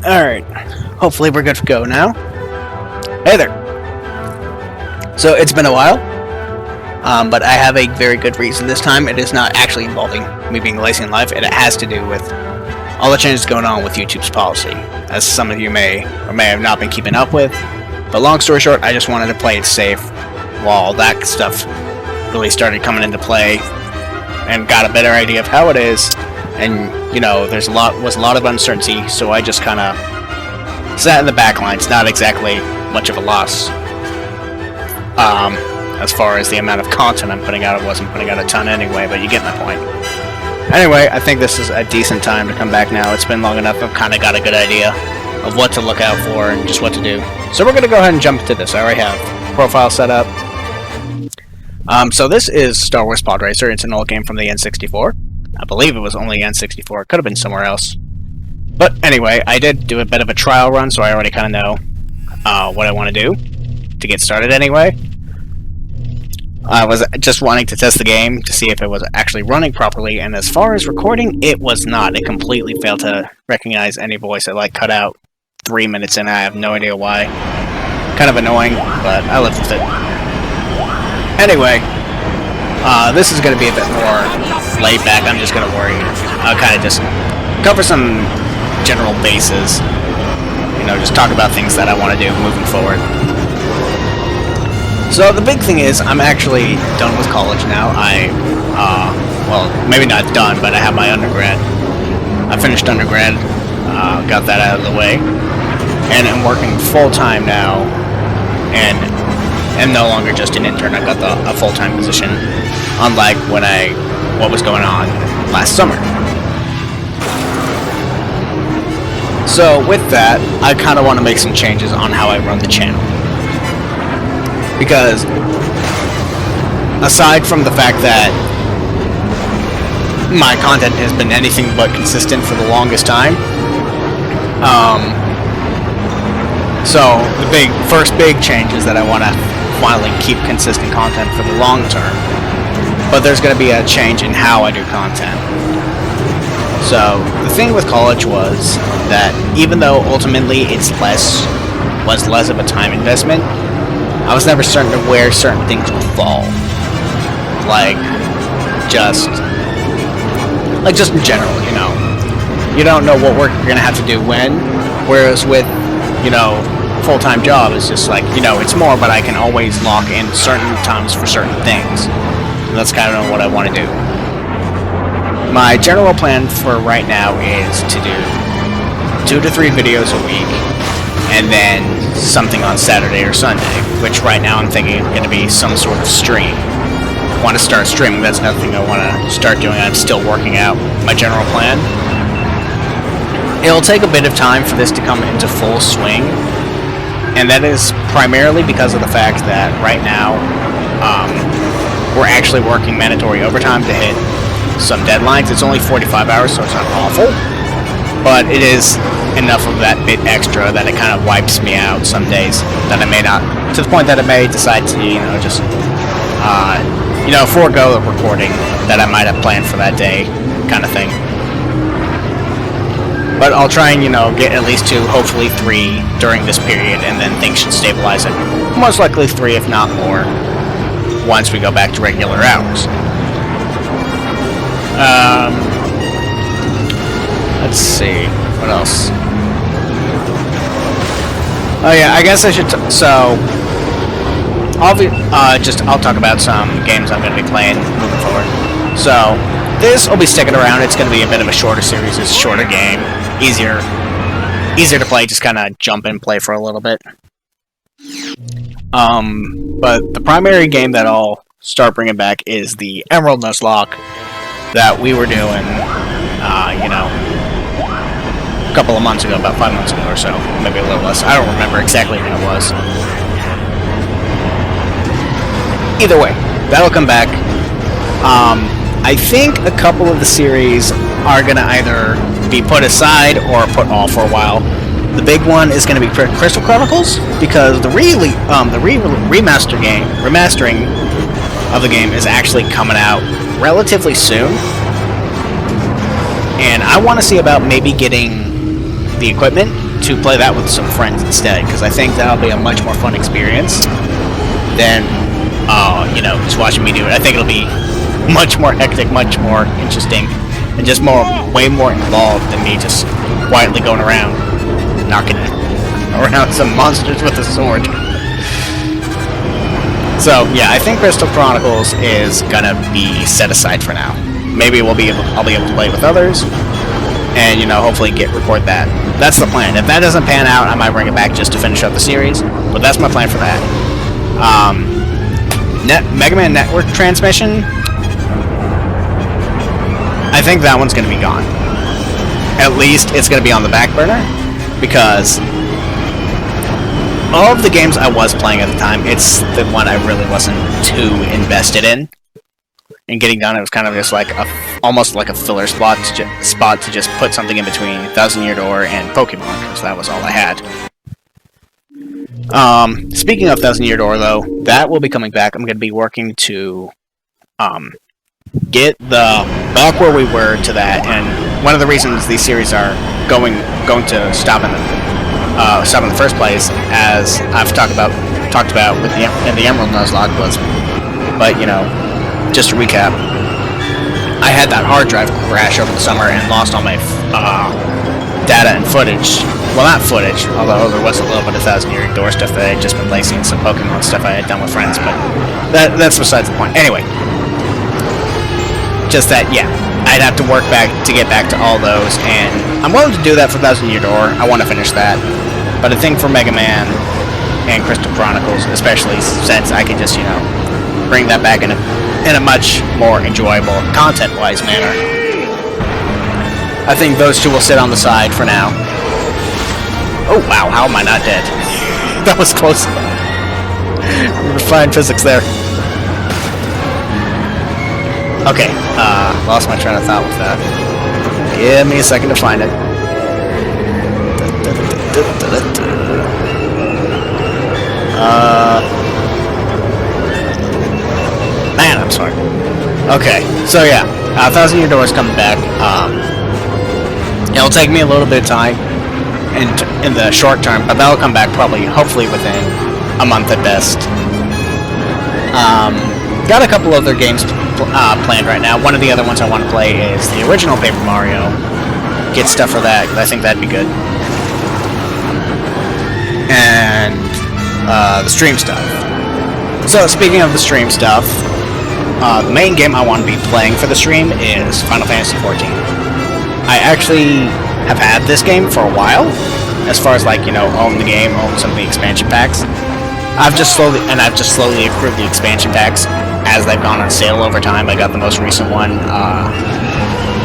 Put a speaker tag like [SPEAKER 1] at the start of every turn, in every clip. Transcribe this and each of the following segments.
[SPEAKER 1] Alright, hopefully we're good to go now. Hey there! So, it's been a while, but I have a very good reason this time. It is not actually involving me being lazy in life, it has to do with all the changes going on with YouTube's policy, as some of you may or may have not been keeping up with. But long story short, I just wanted to play it safe while that stuff really started coming into play and got a better idea of how it is. And, you know, was a lot of uncertainty, so I just kind of sat in the back lines. Not exactly much of a loss. As far as the amount of content I'm putting out, I wasn't putting out a ton anyway, but you get my point. Anyway, I think this is a decent time to come back now. It's been long enough, I've kind of got a good idea of what to look out for and just what to do. So we're going to go ahead and jump into this. I already have profile set up. So this is Star Wars Podracer. It's an old game from the N64. I believe it was only N64. It could have been somewhere else. But anyway, I did do a bit of a trial run, so I already kind of know what I want to do to get started anyway. I was just wanting to test the game to see if it was actually running properly, and as far as recording, it was not. It completely failed to recognize any voice. It cut out 3 minutes in. I have no idea why. Kind of annoying, but I lived with it. Anyway, this is going to be a bit more laid back. I'm just going to I'll kind of just cover some general bases. You know, just talk about things that I want to do moving forward. So the big thing is, I'm actually done with college now. Well, maybe not done, but I have my undergrad. I finished undergrad, got that out of the way, and I'm working full-time now, and am no longer just an intern. I got a full-time position, unlike what was going on last summer. So with that, I kind of want to make some changes on how I run the channel. Because, aside from the fact that my content has been anything but consistent for the longest time, so the first big change is that I want to finally keep consistent content for the long term. But there's going to be a change in how I do content. So, the thing with college was that even though ultimately was less of a time investment, I was never certain of where certain things would fall. Just in general, you know. You don't know what work you're gonna have to do when, whereas with, you know, full-time job, it's just you know, it's more, but I can always lock in certain times for certain things. And that's kind of what I want to do. My general plan for right now is to do 2 to 3 videos a week, and then something on Saturday or Sunday, which right now I'm thinking is going to be some sort of stream. I want to start streaming. That's another thing I want to start doing. I'm still working out my general plan. It'll take a bit of time for this to come into full swing, and that is primarily because of the fact that right now we're actually working mandatory overtime to hit some deadlines. It's only 45 hours, so it's not awful, but it is enough of that bit extra that it kind of wipes me out some days that I may not, to the point that I may decide to, you know, just, you know, forego the recording that I might have planned for that day, kind of thing. But I'll try and, you know, get at least 2, hopefully 3 during this period, and then things should stabilize at most likely 3, if not more, once we go back to regular hours. Let's see, what else? Oh yeah, I guess I should, I'll talk about some games I'm going to be playing moving forward. So, this will be sticking around. It's going to be a bit of a shorter series. It's a shorter game, easier to play, just kind of jump in and play for a little bit. But the primary game that I'll start bringing back is the Emerald Nuzlocke that we were doing, you know, a couple of months ago, about 5 months ago or so, maybe a little less. I don't remember exactly when it was. Either way, that'll come back. I think a couple of the series are going to either be put aside or put off for a while. The big one is going to be Crystal Chronicles, because the remastering of the game is actually coming out relatively soon. And I want to see about maybe getting the equipment to play that with some friends instead, because I think that'll be a much more fun experience than, you know, just watching me do it. I think it'll be much more hectic, much more interesting, and just way more involved than me just quietly going around knocking around some monsters with a sword. So yeah, I think Crystal Chronicles is gonna be set aside for now. Maybe I'll be able to play with others, and you know, hopefully record that. That's the plan. If that doesn't pan out, I might bring it back just to finish up the series. But that's my plan for that. Mega Man Network transmission. I think that one's going to be gone. At least it's going to be on the back burner, because all of the games I was playing at the time, it's the one I really wasn't too invested in. And getting done, it was kind of just like almost like a filler spot to just put something in between Thousand Year Door and Pokemon, because that was all I had. Speaking of Thousand Year Door, though, that will be coming back. I'm going to be working to get back where we were to that, and one of the reasons these series are going to stop in the first place, as I've talked about with in the Emerald Nuzlocke, was, but you know. Just to recap, I had that hard drive crash over the summer and lost all my data and footage. Well, not footage, although there was a little bit of Thousand Year Door stuff that I had just been lacing, some Pokemon stuff I had done with friends, but that's besides the point. Anyway, just that, yeah, I'd have to work back to get back to all those, and I'm willing to do that for Thousand Year Door. I want to finish that, but I think for Mega Man and Crystal Chronicles, especially since I can just, you know, bring that back in a much more enjoyable, content-wise manner. I think those two will sit on the side for now. Oh wow, how am I not dead? That was close. Fine physics there. Okay, lost my train of thought with that. Give me a second to find it. Man, I'm sorry. Okay, so yeah, Thousand Year Door is coming back. It'll take me a little bit of time in the short term, but that'll come back probably, hopefully within a month at best. Got a couple other games planned right now. One of the other ones I want to play is the original Paper Mario. Get stuff for that, because I think that'd be good. And the stream stuff. So speaking of the stream stuff, the main game I want to be playing for the stream is Final Fantasy XIV. I actually have had this game for a while, as far as like, you know, own the game, own some of the expansion packs. I've just slowly accrued the expansion packs as they've gone on sale over time. I got the most recent one.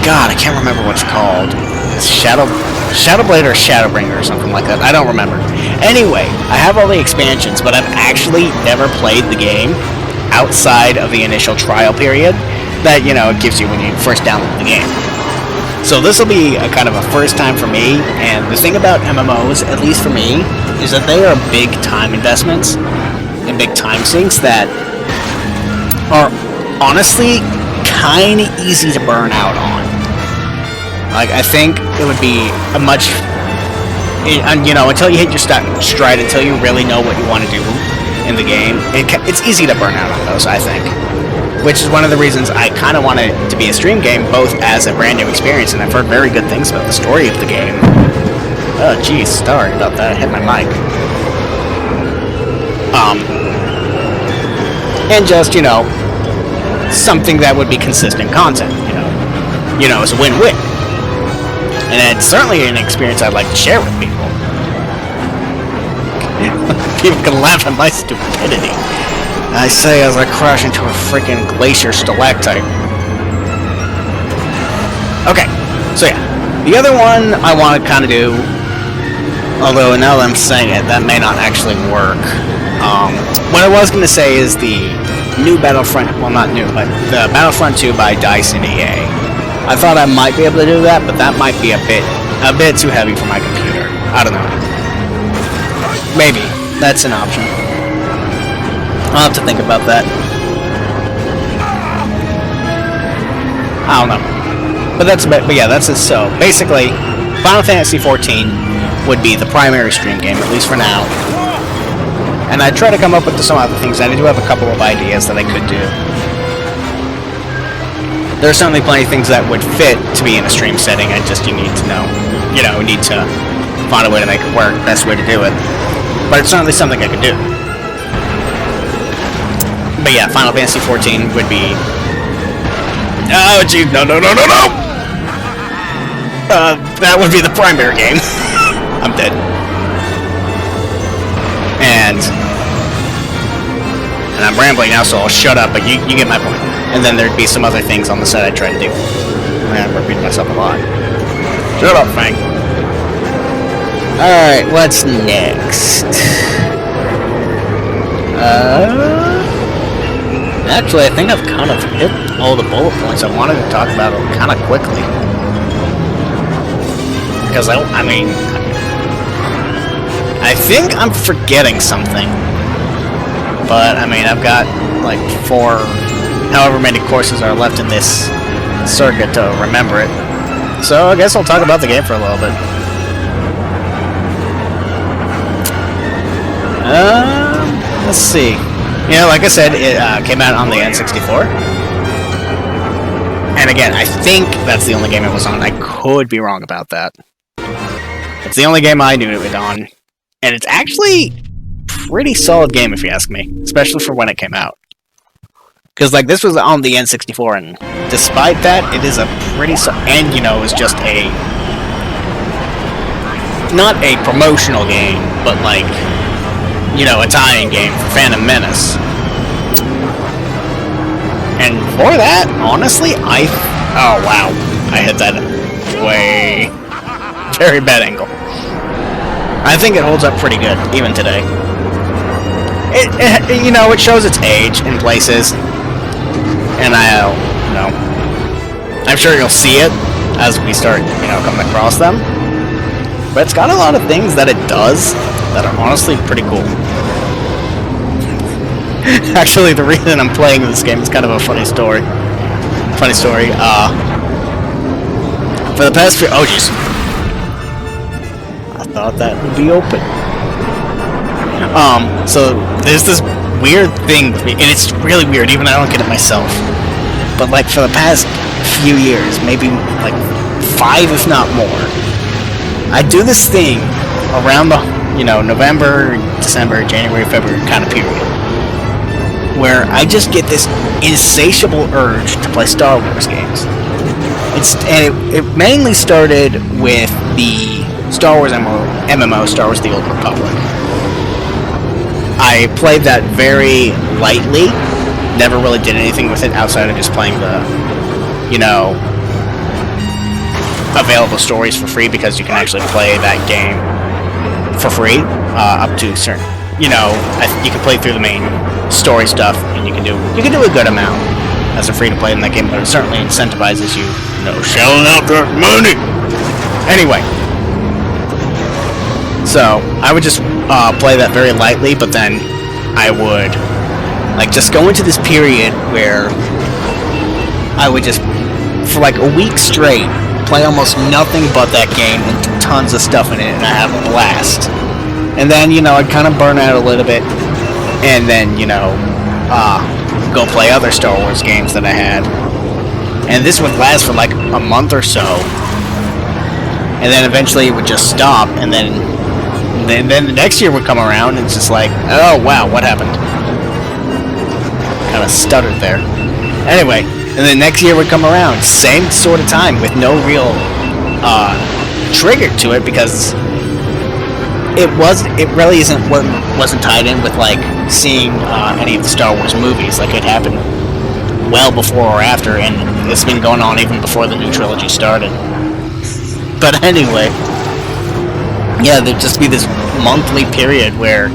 [SPEAKER 1] God, I can't remember what it's called. It's Shadowblade or Shadowbringer or something like that. I don't remember. Anyway, I have all the expansions, but I've actually never played the game outside of the initial trial period that, you know, it gives you when you first download the game. So this will be a kind of a first time for me, and the thing about MMOs, at least for me, is that they are big time investments and big time sinks that are honestly kind of easy to burn out on. Like, I think it would be a much, you know, until you hit your stride, until you really know what you want to do in the game, it's easy to burn out on those, I think. Which is one of the reasons I kind of want it to be a stream game, both as a brand new experience, and I've heard very good things about the story of the game. Oh, geez, sorry about that. I hit my mic. And just, you know, something that would be consistent content, you know, it's a win-win. And it's certainly an experience I'd like to share with people. People can laugh at my stupidity. I say as I crash into a freaking glacier stalactite. Okay, so yeah. The other one I want to kind of do, although now that I'm saying it, that may not actually work. What I was going to say is the new Battlefront, well not new, but the Battlefront 2 by DICE and EA. I thought I might be able to do that, but that might be a bit too heavy for my computer. I don't know. Maybe. That's an option. I'll have to think about that. I don't know. But yeah, that's it. So basically, Final Fantasy XIV would be the primary stream game, at least for now. And I try to come up with some other things, and I do have a couple of ideas that I could do. There are certainly plenty of things that would fit to be in a stream setting. You need to know, need to find a way to make it work, best way to do it. But it's certainly something I could do. But yeah, Final Fantasy XIV would be... Oh, gee, no! That would be the primary game. I'm dead. And I'm rambling now, so I'll shut up, but you get my point. And then there'd be some other things on the side I try to do. I'm repeating myself a lot. Shut up, Frank. Alright, what's next? Actually, I think I've kind of hit all the bullet points I wanted to talk about kind of quickly. Because, I mean, I think I'm forgetting something. But, I mean, I've got, like, however many courses are left in this circuit to remember it. So, I guess I'll talk about the game for a little bit. Let's see. Like I said, it came out on the N64. And again, I think that's the only game it was on. I could be wrong about that. It's the only game I knew it was on. And it's actually a pretty solid game, if you ask me. Especially for when it came out. Because, like, this was on the N64, and despite that, it is a pretty and, it was just not a promotional game, but, like, a tie-in game for Phantom Menace. And for that, honestly, oh, wow. I hit that way... very bad angle. I think it holds up pretty good, even today. It shows its age in places. And I'm sure you'll see it as we start, coming across them. But it's got a lot of things that it does that are honestly pretty cool. Actually, the reason I'm playing this game is kind of a funny story. For the past few... Oh, jeez. I thought that would be open. So, there's this weird thing, and it's really weird, even I don't get it myself. But, like, for the past few years, maybe, like, 5 if not more, I do this thing around the, November, December, January, February kind of period, where I just get this insatiable urge to play Star Wars games. It mainly started with the Star Wars MMO, Star Wars The Old Republic. I played that very lightly, never really did anything with it outside of just playing the, available stories for free, because you can actually play that game for free, up to certain, you can play through the main story stuff, and you can do a good amount as a free to play in that game, but it certainly incentivizes you, shelling out that money. Anyway, so I would just play that very lightly, but then I would just go into this period where I would just, for like a week straight, play almost nothing but that game and tons of stuff in it, and I have a blast. And then, I'd kind of burn out a little bit, and then, go play other Star Wars games that I had. And this would last for like a month or so, and then eventually it would just stop, and then the next year would come around, and it's just like, oh wow, what happened? Kind of stuttered there. Anyway, and then next year would come around, same sort of time, with no real trigger to it, because it really wasn't tied in with like seeing any of the Star Wars movies. Like, it happened well before or after, and it's been going on even before the new trilogy started. But anyway, yeah, there'd just be this monthly period where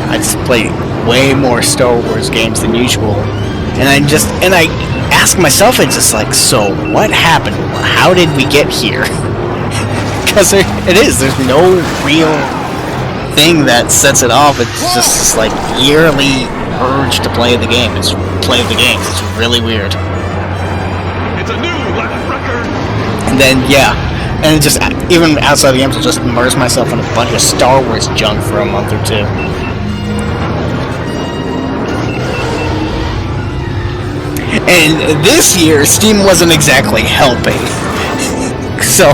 [SPEAKER 1] I just play way more Star Wars games than usual, and I ask myself, it's just like, so what happened? How did we get here? Because there's no real thing that sets it off. It's just this like yearly urge to play the game. It's really weird.
[SPEAKER 2] It's a new Latin record.
[SPEAKER 1] And then, yeah, And just, even outside the games, I'll just immerse myself in a bunch of Star Wars junk for a month or two. And this year, Steam wasn't exactly helping. So,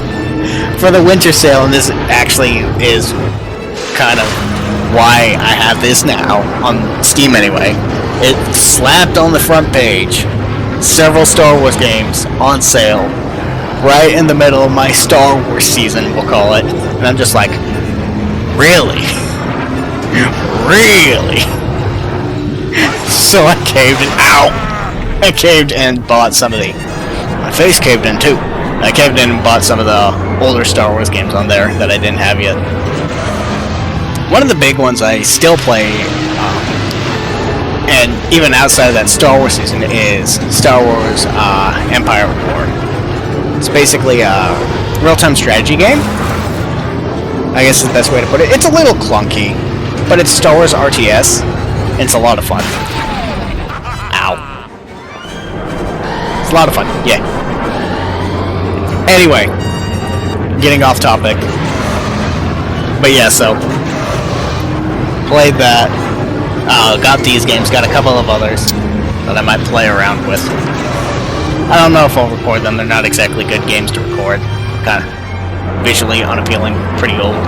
[SPEAKER 1] for the winter sale, and this actually is kind of why I have this now, on Steam anyway, it slapped on the front page several Star Wars games on sale, right in the middle of my Star Wars season, we'll call it. And I'm just like, really? Really? So I caved and, ow! I caved and bought some of the... My face caved in too. I caved in and bought some of the older Star Wars games on there that I didn't have yet. One of the big ones I still play, and even outside of that Star Wars season, is Star Wars Empire War. It's basically a real-time strategy game. I guess is the best way to put it. It's a little clunky, but it's Star Wars RTS, and it's a lot of fun. Ow. It's a lot of fun, yeah. Anyway, getting off topic. But yeah, so played that. Got these games, got a couple of others that I might play around with. I don't know if I'll record them, they're not exactly good games to record. Kind of visually unappealing, pretty old.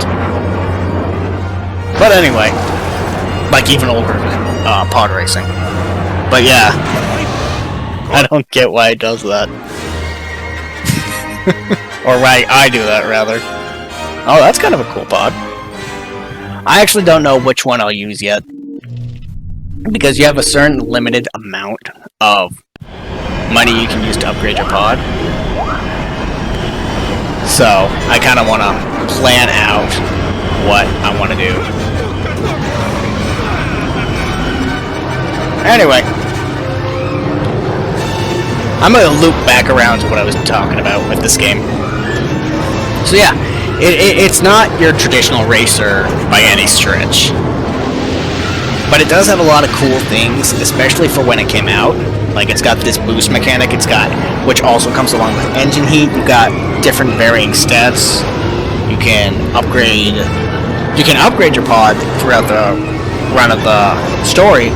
[SPEAKER 1] But anyway, like even older than Podracing. But yeah, I don't get why it does that. Or why I do that, rather. Oh, that's kind of a cool pod. I actually don't know which one I'll use yet. Because you have a certain limited amount of money you can use to upgrade your pod. So, I kind of want to plan out what I want to do. Anyway. I'm going to loop back around to what I was talking about with this game. So yeah, it's not your traditional racer by any stretch. But it does have a lot of cool things, especially for when it came out. Like, it's got this boost mechanic, which also comes along with engine heat. You've got different varying stats. You can upgrade your pod throughout the run of the story.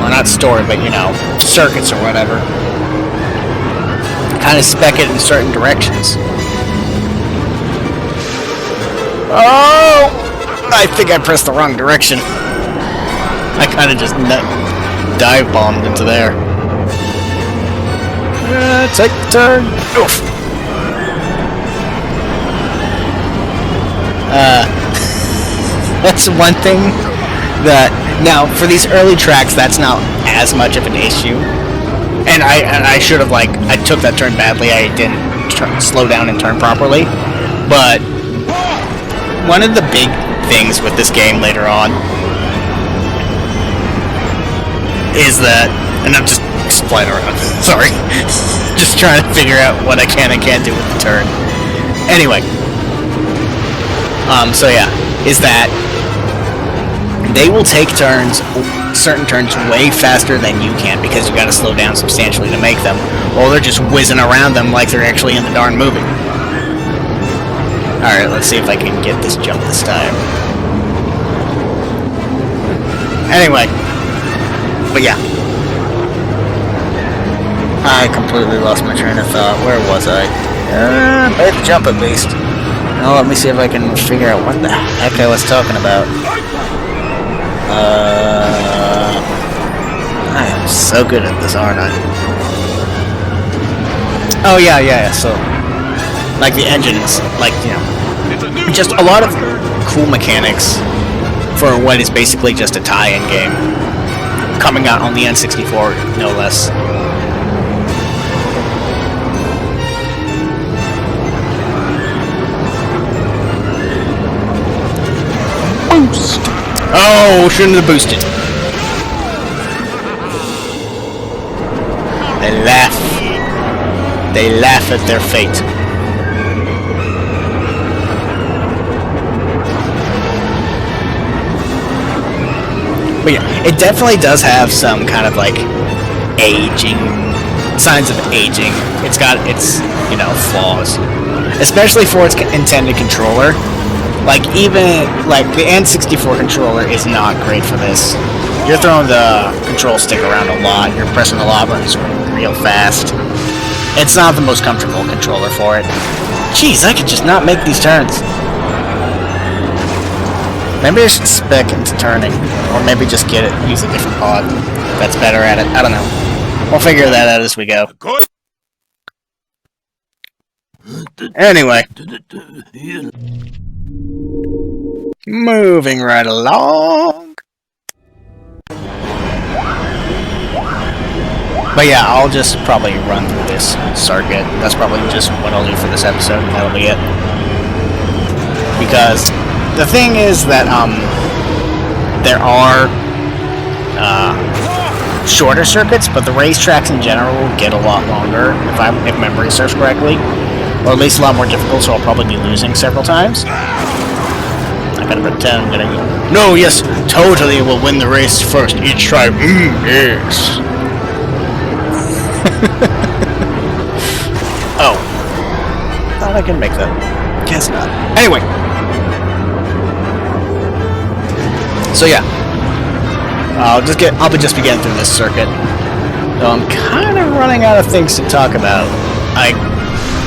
[SPEAKER 1] Well, not story, but, you know, circuits or whatever. Kind of spec it in certain directions. Oh! I think I pressed the wrong direction. I kind of just dive bombed into there. Take the turn. Oof. That's one thing that... Now, for these early tracks, that's not as much of an issue. And I should have, like... I took that turn badly. I didn't slow down and turn properly. But... one of the big things with this game later on is that, and I'm just flying around, sorry, just trying to figure out what I can and can't do with the turn. Anyway, so yeah, is that they will take certain turns way faster than you can because you gotta slow down substantially to make them, or they're just whizzing around them like they're actually in the darn movie. Alright, let's see if I can get this jump this time. Anyway. But yeah. I completely lost my train of thought. Where was I? I had to jump at least. Now let me see if I can figure out what the heck I was talking about. I am so good at this, aren't I? Oh yeah, so... like the engines, like, you know, just a lot of cool mechanics for what is basically just a tie-in game. Coming out on the N64, no less. Boost! Oh, shouldn't have boosted. They laugh. They laugh at their fate. But yeah, it definitely does have some kind of like aging signs of aging. It's got its, you know, flaws, especially for its intended controller. Like, even like the N64 controller is not great for this. You're throwing the control stick around a lot. You're pressing the lot buttons real fast. It's not the most comfortable controller for it. Jeez, I could just not make these turns. Maybe I should spec into turning, or maybe just get it, use a different pod that's better at it. I don't know. We'll figure that out as we go. Anyway. Moving right along. But yeah, I'll just probably run through this circuit. That's probably just what I'll do for this episode, and that'll be it. Because the thing is that there are shorter circuits, but the racetracks in general get a lot longer if memory serves correctly, or at least a lot more difficult. So I'll probably be losing several times. I gotta pretend I'm gonna. No, yes, totally. We'll win the race first each time. Yes. Oh, thought I could make that. Guess not. Anyway. So yeah, I'll just be getting through this circuit. So I'm kind of running out of things to talk about. I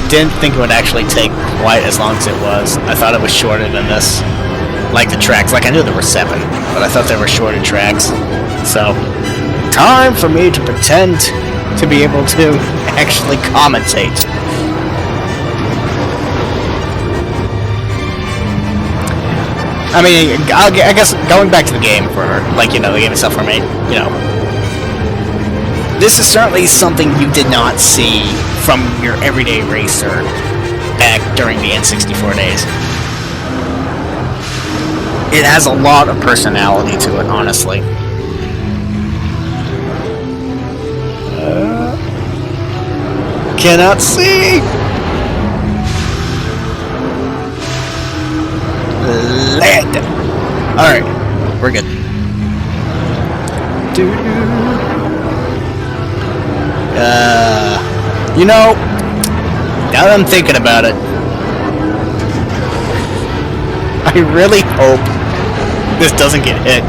[SPEAKER 1] didn't think it would actually take quite as long as it was. I thought it was shorter than this. Like the tracks, like I knew there were 7, but I thought there were shorter tracks. So, time for me to pretend to be able to actually commentate. I mean, I guess going back to the game for, like, you know, the game itself for me, you know, this is certainly something you did not see from your everyday racer back during the N64 days. It has a lot of personality to it, honestly. Cannot see! Lead! Alright, we're good. You know, now that I'm thinking about it, I really hope this doesn't get hit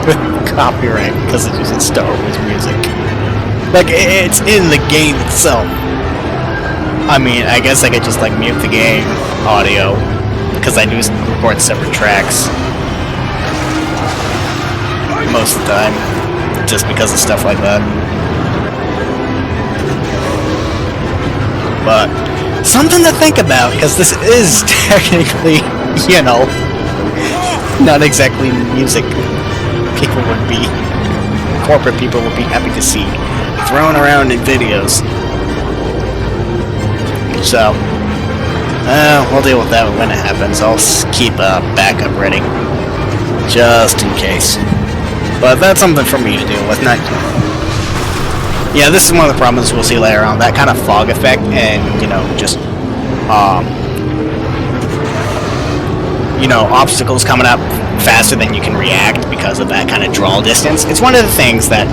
[SPEAKER 1] with copyright because it's using Star Wars music. Like, it's in the game itself. I mean, I guess I could just, like, mute the game audio because I do record separate tracks most of the time, just because of stuff like that. But something to think about, because this is technically, you know, not exactly music corporate people would be happy to see thrown around in videos. So, we'll deal with that when it happens. I'll keep a backup ready, just in case. But that's something for me to deal with, not you. Yeah, this is one of the problems we'll see later on. That kind of fog effect and, you know, just, you know, obstacles coming up faster than you can react because of that kind of draw distance. It's one of the things that,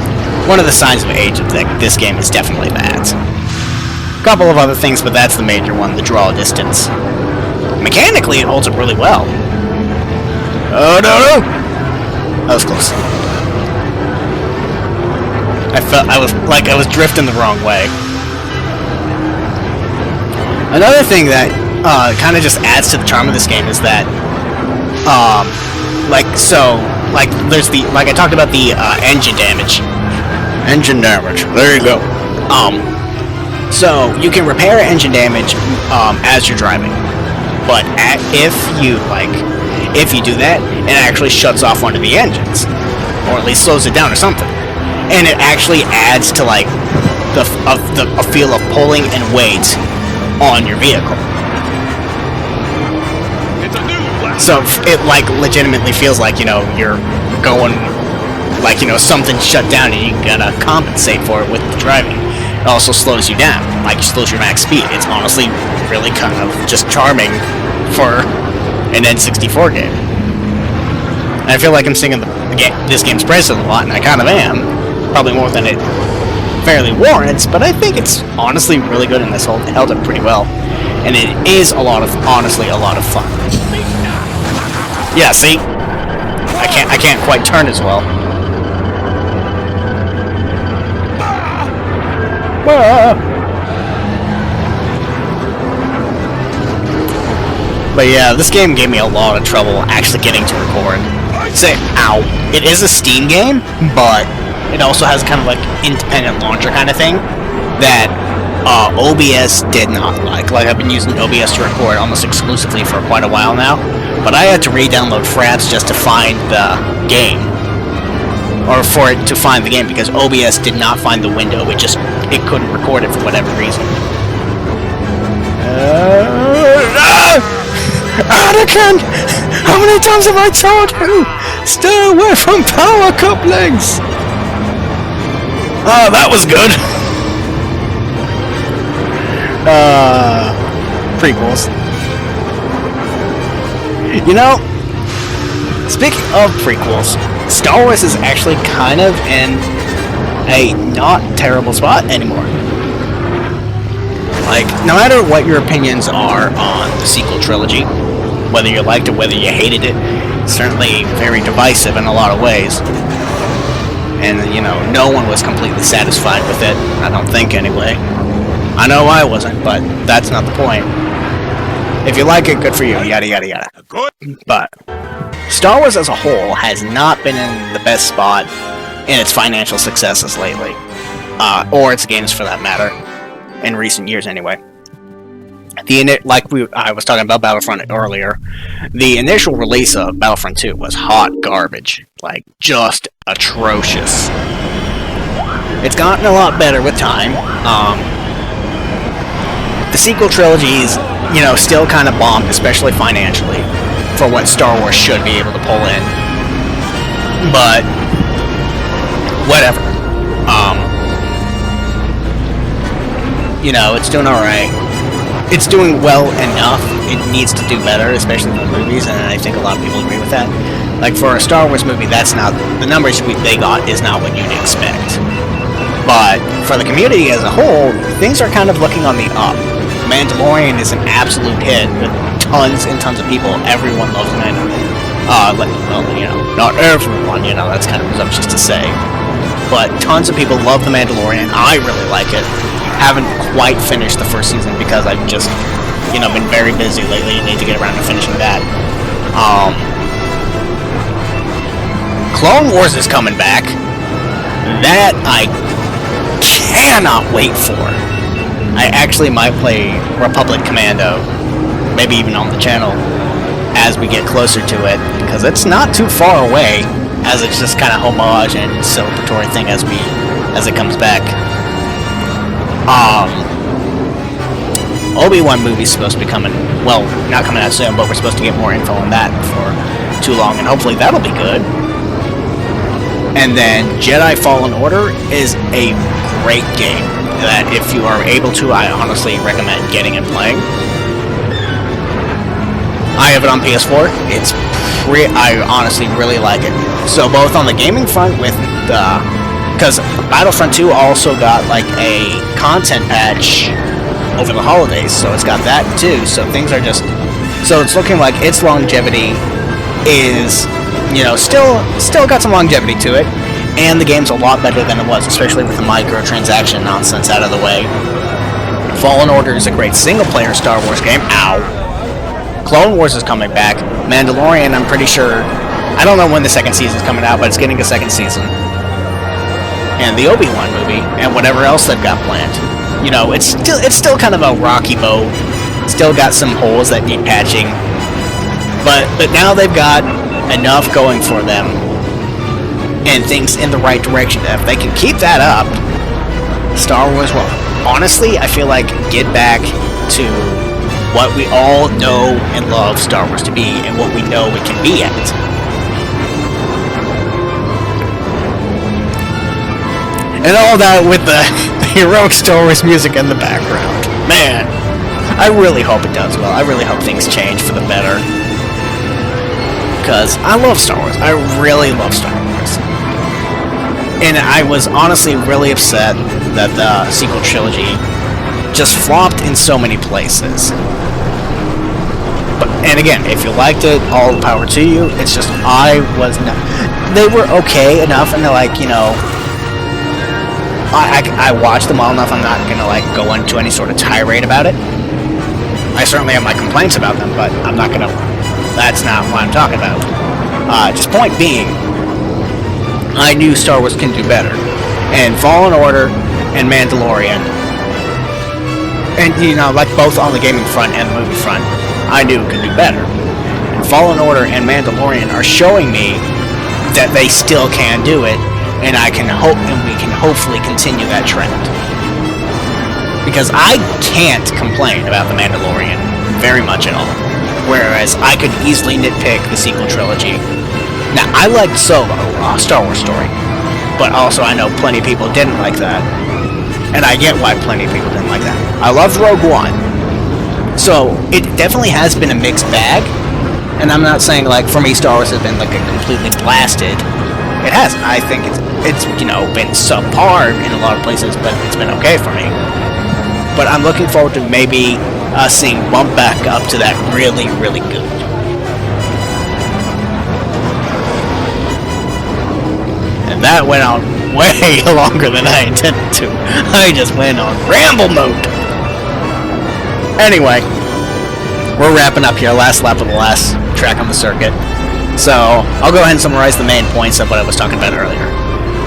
[SPEAKER 1] one of the signs of age of this game is definitely that. A couple of other things, but that's the major one, the draw distance. Mechanically, it holds up really well. Oh, no! That was close. I was drifting the wrong way. Another thing that kind of just adds to the charm of this game is that, there's the, like I talked about the engine damage. Engine damage. There you go. So you can repair engine damage as you're driving, but if you do that, it actually shuts off one of the engines, or at least slows it down or something. And it actually adds to, like, a feel of pulling and weight on your vehicle. So it, like, legitimately feels like, you know, you're going, like, you know, something's shut down and you gotta compensate for it with the driving. It also slows you down, like, it slows your max speed. It's honestly really kind of just charming for an N64 game. And I feel like I'm singing this game's praises a lot, and I kind of am. Probably more than it fairly warrants, but I think it's honestly really good and this held up pretty well. And it is honestly a lot of fun. Yeah, see? I can't quite turn as well. But yeah, this game gave me a lot of trouble actually getting to record. Say, ow. It is a Steam game, but it also has kind of like independent launcher kind of thing that OBS did not like. Like, I've been using OBS to record almost exclusively for quite a while now, but I had to re-download Fraps just to find the game. Or for it to find the game, because OBS did not find the window. It couldn't record it for whatever reason. Anakin! How many times have I told you? Stay away from power couplings! Oh, that was good. Prequels. You know, speaking of prequels, Star Wars is actually kind of in a not terrible spot anymore. Like, no matter what your opinions are on the sequel trilogy, whether you liked it, whether you hated it, it's certainly very divisive in a lot of ways. And, you know, no one was completely satisfied with it, I don't think anyway. I know I wasn't, but that's not the point. If you like it, good for you, yada yada yada. But Star Wars as a whole has not been in the best spot in its financial successes lately. Or its games for that matter. In recent years anyway. I was talking about Battlefront earlier, the initial release of Battlefront 2 was hot garbage. Like, just atrocious. It's gotten a lot better with time. The sequel trilogies, you know, still kind of bombed, especially financially, for what Star Wars should be able to pull in. But, whatever. You know, it's doing alright. It's doing well enough. It needs to do better, especially for movies, and I think a lot of people agree with that. Like, for a Star Wars movie, that's not... the numbers they got is not what you'd expect. But, for the community as a whole, things are kind of looking on the up. Mandalorian is an absolute hit with tons and tons of people. Everyone loves Mandalorian. Well, you know, not everyone, you know, that's kind of presumptuous to say. But tons of people love The Mandalorian. I really like it. Haven't quite finished the first season because I've just, you know, been very busy lately. Need to get around to finishing that. Clone Wars is coming back. That I cannot wait for. I actually might play Republic Commando, maybe even on the channel, as we get closer to it, because it's not too far away, as it's just kind of homage and celebratory thing as it comes back. Obi-Wan movie's supposed to be coming, well, not coming out soon, but we're supposed to get more info on that before too long, and hopefully that'll be good. And then Jedi Fallen Order is a great game that if you are able to, I honestly recommend getting and playing. I have it on PS4. I honestly really like it. So both on the gaming front with the... because Battlefront 2 also got like a content patch over the holidays, so it's got that too. So things are just... so it's looking like its longevity is, you know, still got some longevity to it. And the game's a lot better than it was, especially with the microtransaction nonsense out of the way. Fallen Order is a great single-player Star Wars game. Ow. Clone Wars is coming back. Mandalorian, I'm pretty sure... I don't know when the second season's coming out, but it's getting a second season. And the Obi-Wan movie, and whatever else they've got planned. You know, it's still kind of a rocky boat. Still got some holes that need patching. But now they've got enough going for them. And things in the right direction. If they can keep that up, Star Wars will, honestly, I feel like, get back to what we all know and love Star Wars to be, and what we know it can be at. And all that with the heroic Star Wars music in the background. Man, I really hope it does well. I really hope things change for the better. Because I love Star Wars. I really love Star Wars. And I was honestly really upset that the sequel trilogy just flopped in so many places. But, and again, if you liked it, all the power to you. It's just, I was not... They were okay enough, and they're like, you know... I watched them well enough, I'm not gonna, like, go into any sort of tirade about it. I certainly have my complaints about them, but I'm not gonna... That's not what I'm talking about. Just point being, I knew Star Wars can do better. And Fallen Order and Mandalorian, and, you know, like both on the gaming front and the movie front, I knew could do better. And Fallen Order and Mandalorian are showing me that they still can do it, and I can hope, and we can hopefully continue that trend. Because I can't complain about The Mandalorian very much at all. Whereas I could easily nitpick the sequel trilogy. Now, I liked Solo, Star Wars Story, but also I know plenty of people didn't like that. And I get why plenty of people didn't like that. I loved Rogue One. So, it definitely has been a mixed bag. And I'm not saying, like, for me, Star Wars has been, like, a completely blasted. It hasn't. I think it's you know, been subpar in a lot of places, but it's been okay for me. But I'm looking forward to maybe seeing bump back up to that really, really good. And that went on way longer than I intended to. I just went on ramble mode. Anyway, we're wrapping up here. Last lap of the last track on the circuit. So, I'll go ahead and summarize the main points of what I was talking about earlier.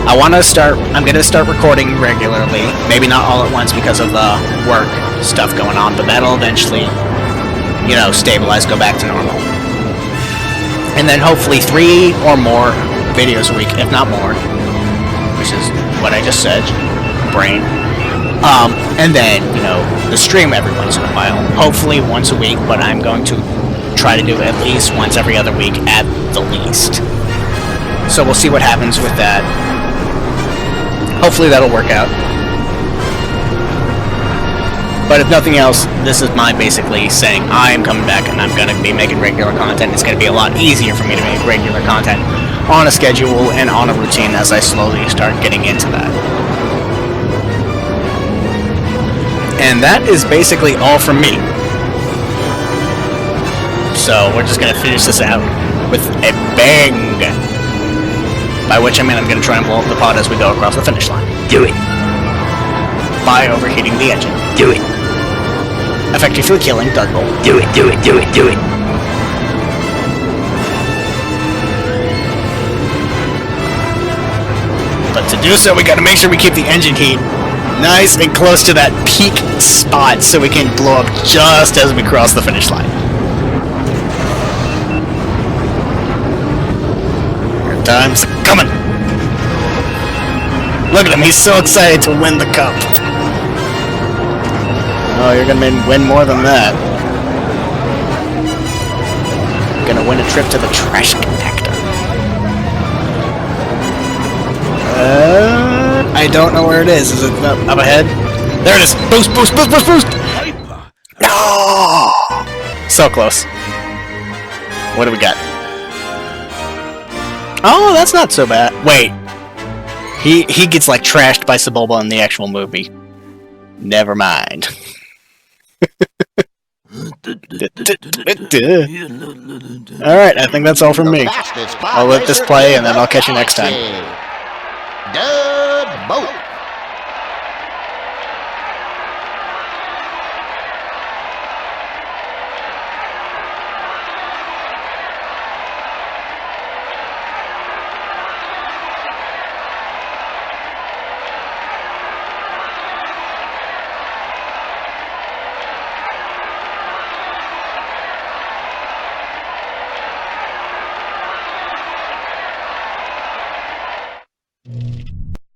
[SPEAKER 1] I'm going to start recording regularly. Maybe not all at once because of the work stuff going on, but that'll eventually, you know, stabilize, go back to normal. And then hopefully 3 or more videos a week, if not more, which is what I just said, brain. And then, you know, the stream every once in a while. Hopefully once a week, but I'm going to try to do it at least once every other week at the least. So we'll see what happens with that. Hopefully that'll work out. But if nothing else, this is my basically saying I am coming back and I'm going to be making regular content. It's going to be a lot easier for me to make regular content on a schedule and on a routine as I slowly start getting into that. And that is basically all from me. So we're just going to finish this out with a bang. By which I mean I'm going to try and blow up the pod as we go across the finish line. Do it. By overheating the engine. Do it. Effectively killing dunno. Do it, do it, do it, do it. But to do so, we got to make sure we keep the engine heat nice and close to that peak spot so we can blow up just as we cross the finish line. Time's coming. Look at him, he's so excited to win the cup. Oh, you're gonna win more than that. You're gonna win a trip to the trash compactor. I don't know where it is. Is it up ahead? There it is. Boost, boost, boost, boost, boost. No! So close. What do we got? Oh, that's not so bad. Wait. He gets, like, trashed by Sebulba in the actual movie. Never mind. Alright, I think that's all from me. I'll let this play, and then I'll catch you next time.
[SPEAKER 2] Boat.